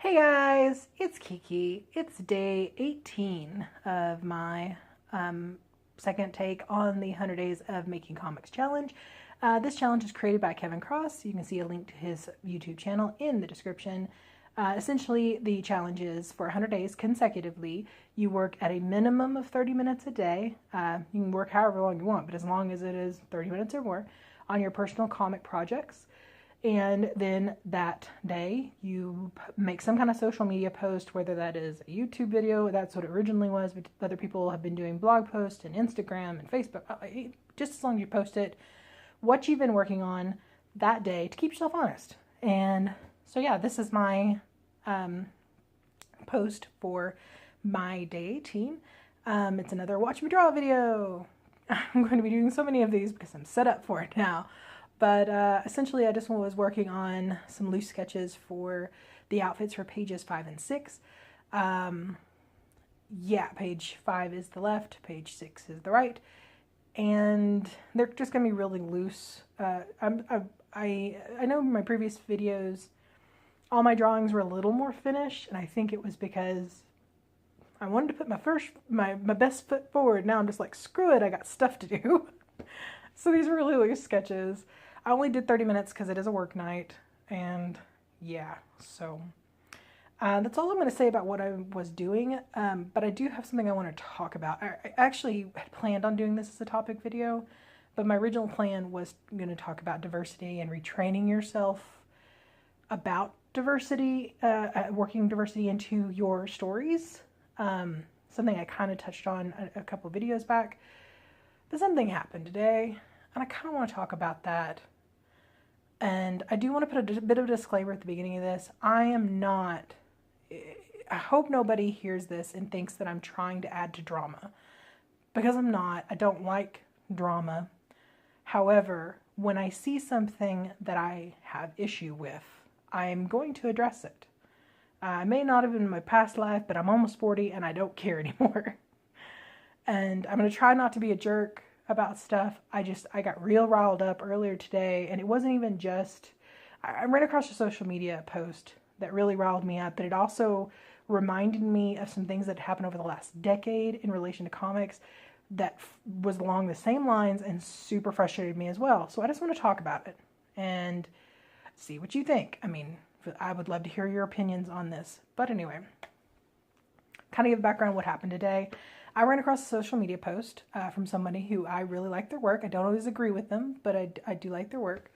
Hey guys, it's Kiki. It's day 18 of my second take on the 100 Days of Making Comics challenge. This challenge is created by Kevin Cross. You can see a link to his YouTube channel in the description. Essentially, the challenge is for 100 days consecutively. You work at a minimum of 30 minutes a day. You can work however long you want, but as long as it is 30 minutes or more on your personal comic projects. And then that day you make some kind of social media post, whether that is a YouTube video, that's what it originally was, but other people have been doing blog posts and Instagram and Facebook. Just as long as you post it, what you've been working on that day to keep yourself honest. And so yeah, this is my post for my day 18. It's another watch me draw video. I'm going to be doing so many of these because I'm set up for it now. But essentially, I just was working on some loose sketches for the outfits for pages 5 and 6. Yeah, page 5 is the left, page 6 is the right. And they're just going to be really loose. I know in my previous videos, all my drawings were a little more finished. And I think it was because I wanted to put my best foot forward. Now I'm just like, screw it, I got stuff to do. So these are really loose sketches. I only did 30 minutes because it is a work night, and yeah, so that's all I'm going to say about what I was doing, but I do have something I want to talk about. I actually had planned on doing this as a topic video, but my original plan was going to talk about diversity and retraining yourself about diversity, working diversity into your stories, something I kind of touched on a couple videos back, but something happened today, and I kind of want to talk about that. And I do want to put a bit of a disclaimer at the beginning of this. I hope nobody hears this and thinks that I'm trying to add to drama, because I'm not. I don't like drama. However, when I see something that I have issue with, I'm going to address it. I may not have been in my past life, but I'm almost 40 and I don't care anymore. And I'm going to try not to be a jerk about stuff. I got real riled up earlier today, and it wasn't even just, I ran across a social media post that really riled me up, but it also reminded me of some things that happened over the last decade in relation to comics that was along the same lines and super frustrated me as well. So I just want to talk about it and see what you think. I mean, I would love to hear your opinions on this. But anyway, kind of give background what happened today. I ran across a social media post from somebody who I really like their work. I don't always agree with them, but I do like their work.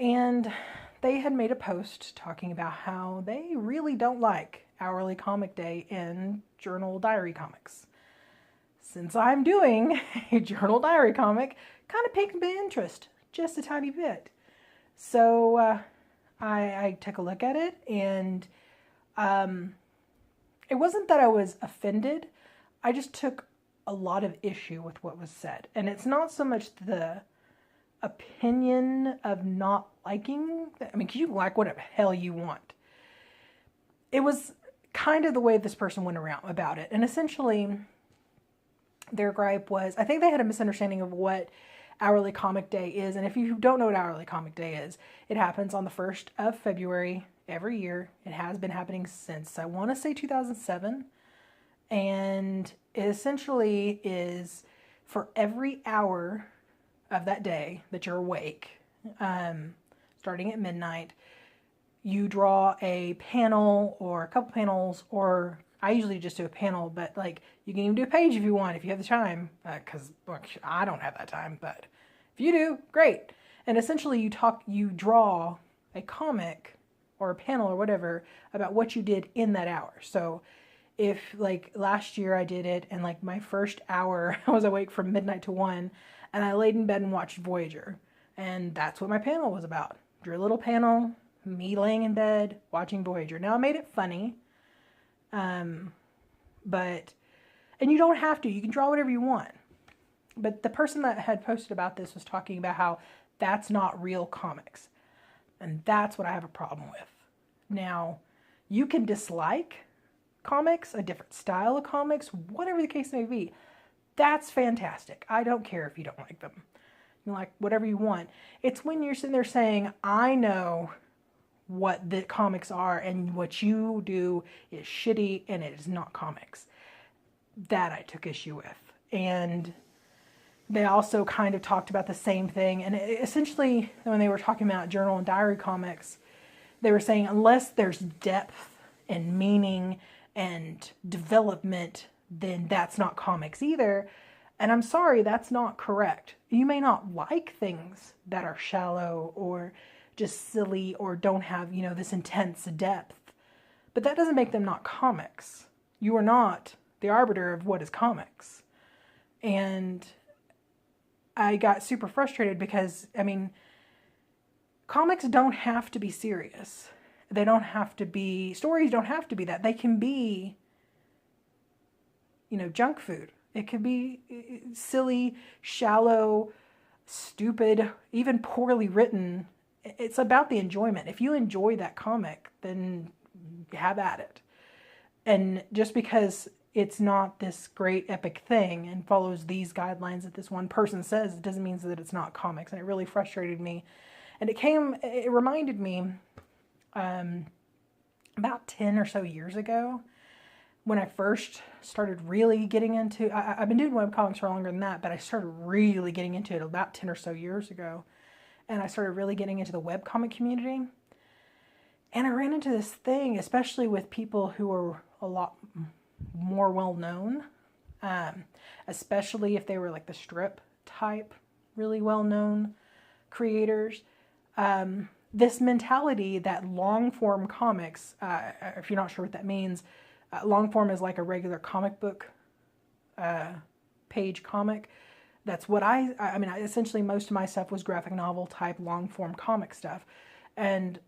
And they had made a post talking about how they really don't like Hourly Comic Day in Journal Diary Comics. Since I'm doing a Journal Diary comic, kind of piqued my interest just a tiny bit. So I took a look at it, and it wasn't that I was offended. I just took a lot of issue with what was said. And it's not so much the opinion of not liking, I mean, you can like whatever hell you want. It was kind of the way this person went around about it. And essentially, their gripe was, I think they had a misunderstanding of what Hourly Comic Day is. And if you don't know what Hourly Comic Day is, it happens on the 1st of February every year. It has been happening since, I want to say 2007. And it essentially is for every hour of that day that you're awake, starting at midnight, you draw a panel or a couple panels, or I usually just do a panel, but like you can even do a page if you want, if you have the time, because I don't have that time, but if you do, great. And essentially you draw a comic or a panel or whatever about what you did in that hour. So if like last year I did it, and like my first hour I was awake from midnight to 1, and I laid in bed and watched Voyager, and that's what my panel was about. Drew a little panel, me laying in bed watching Voyager. Now I made it funny, but and you don't have to. You can draw whatever you want. But the person that had posted about this was talking about how that's not real comics, and that's what I have a problem with. Now, you can dislike comics, a different style of comics, whatever the case may be. That's fantastic. I don't care if you don't like them. You like whatever you want. It's when you're sitting there saying, I know what the comics are, and what you do is shitty and it is not comics. That I took issue with. And they also kind of talked about the same thing. And essentially, when they were talking about journal and diary comics, they were saying unless there's depth and meaning and development, then that's not comics either. And I'm sorry, that's not correct. You may not like things that are shallow or just silly or don't have, this intense depth, but that doesn't make them not comics. You are not the arbiter of what is comics. And I got super frustrated because, comics don't have to be serious. They don't have to be, stories don't have to be that. They can be, junk food. It could be silly, shallow, stupid, even poorly written. It's about the enjoyment. If you enjoy that comic, then have at it. And just because it's not this great epic thing and follows these guidelines that this one person says, it doesn't mean that it's not comics. And it really frustrated me. And it reminded me about 10 or so years ago, when I first started really getting into, I've been doing webcomics for longer than that, but I started really getting into it about 10 or so years ago. And I started really getting into the webcomic community. And I ran into this thing, especially with people who are a lot more well-known, especially if they were like the strip type, really well-known creators. This mentality that long-form comics, if you're not sure what that means, long form is like a regular comic book page comic. That's what essentially most of my stuff was graphic novel type long form comic stuff. And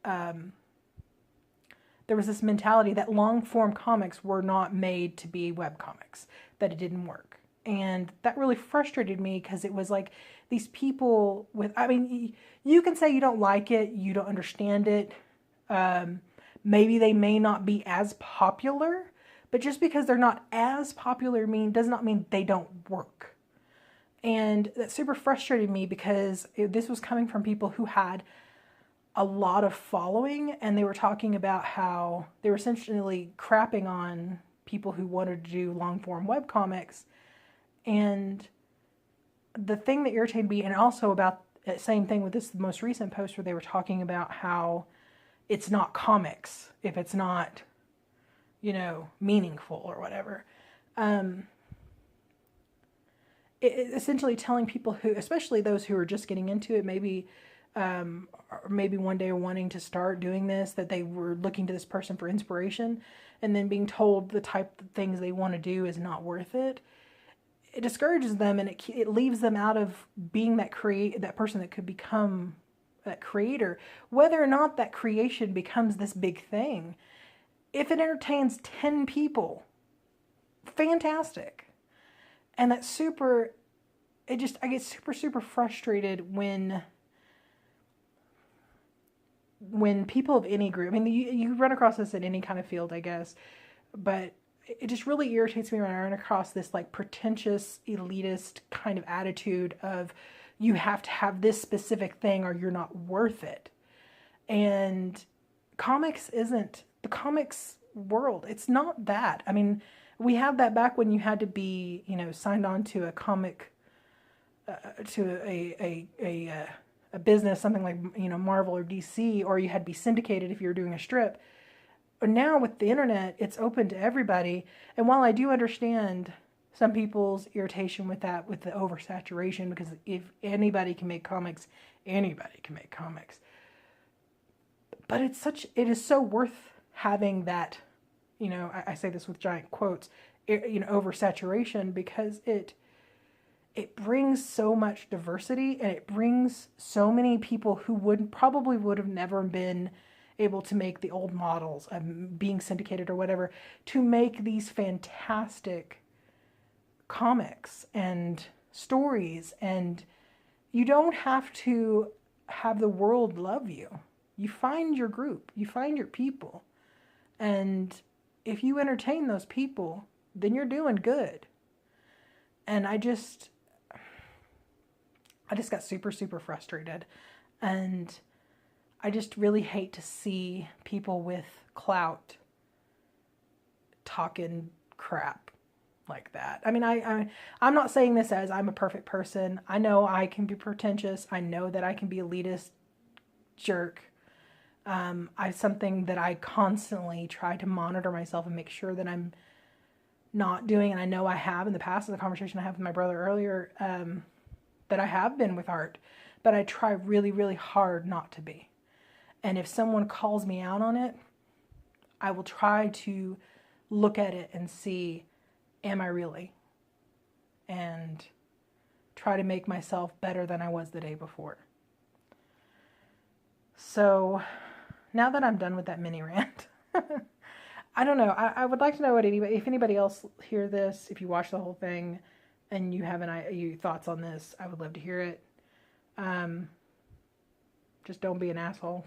there was this mentality that long form comics were not made to be web comics, that it didn't work. And that really frustrated me because it was like these people with, you can say you don't like it, you don't understand it. Maybe they may not be as popular, but just because they're not as popular does not mean they don't work. And that super frustrated me because this was coming from people who had a lot of following, and they were talking about how they were essentially crapping on people who wanted to do long form webcomics. And the thing that irritated me, and also about the same thing with this most recent post where they were talking about how it's not comics if it's not, meaningful or whatever. Essentially telling people who, especially those who are just getting into it, maybe one day wanting to start doing this, that they were looking to this person for inspiration, and then being told the type of things they want to do is not worth it. It discourages them, and it leaves them out of being that person that could become that creator, whether or not that creation becomes this big thing. If it entertains 10 people, fantastic. And I get super, super frustrated when people of any group, you run across this in any kind of field, I guess, but it just really irritates me when I run across this like pretentious, elitist kind of attitude of you have to have this specific thing or you're not worth it. And comics isn't the comics world. It's not that. We had that back when you had to be, signed on to a comic, to a business, something like, Marvel or DC, or you had to be syndicated if you were doing a strip. But now with the internet, it's open to everybody. And while I do understand some people's irritation with that, with the oversaturation, because if anybody can make comics, anybody can make comics. But it is so worth having that, I say this with giant quotes, oversaturation, because it brings so much diversity, and it brings so many people who probably would have never been able to make the old models of being syndicated or whatever, to make these fantastic comics and stories. And you don't have to have the world love you. You find your group, you find your people. And if you entertain those people, then you're doing good. And I just got super, super frustrated. And I just really hate to see people with clout talking crap like that. I mean, I'm not saying this as I'm a perfect person. I know I can be pretentious. I know that I can be elitist jerk. Something that I constantly try to monitor myself and make sure that I'm not doing, and I know I have in the past, in the conversation I had with my brother earlier, that I have been with art, but I try really, really hard not to be. And if someone calls me out on it, I will try to look at it and see, am I really? And try to make myself better than I was the day before. So now that I'm done with that mini rant, I don't know. I would like to know if anybody else hear this, if you watch the whole thing and you have your thoughts on this, I would love to hear it. Just don't be an asshole.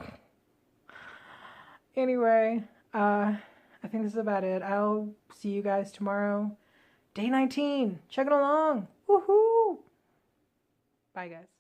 Anyway, I think this is about it. I'll see you guys tomorrow. Day 19. Chugging along. Woohoo! Bye, guys.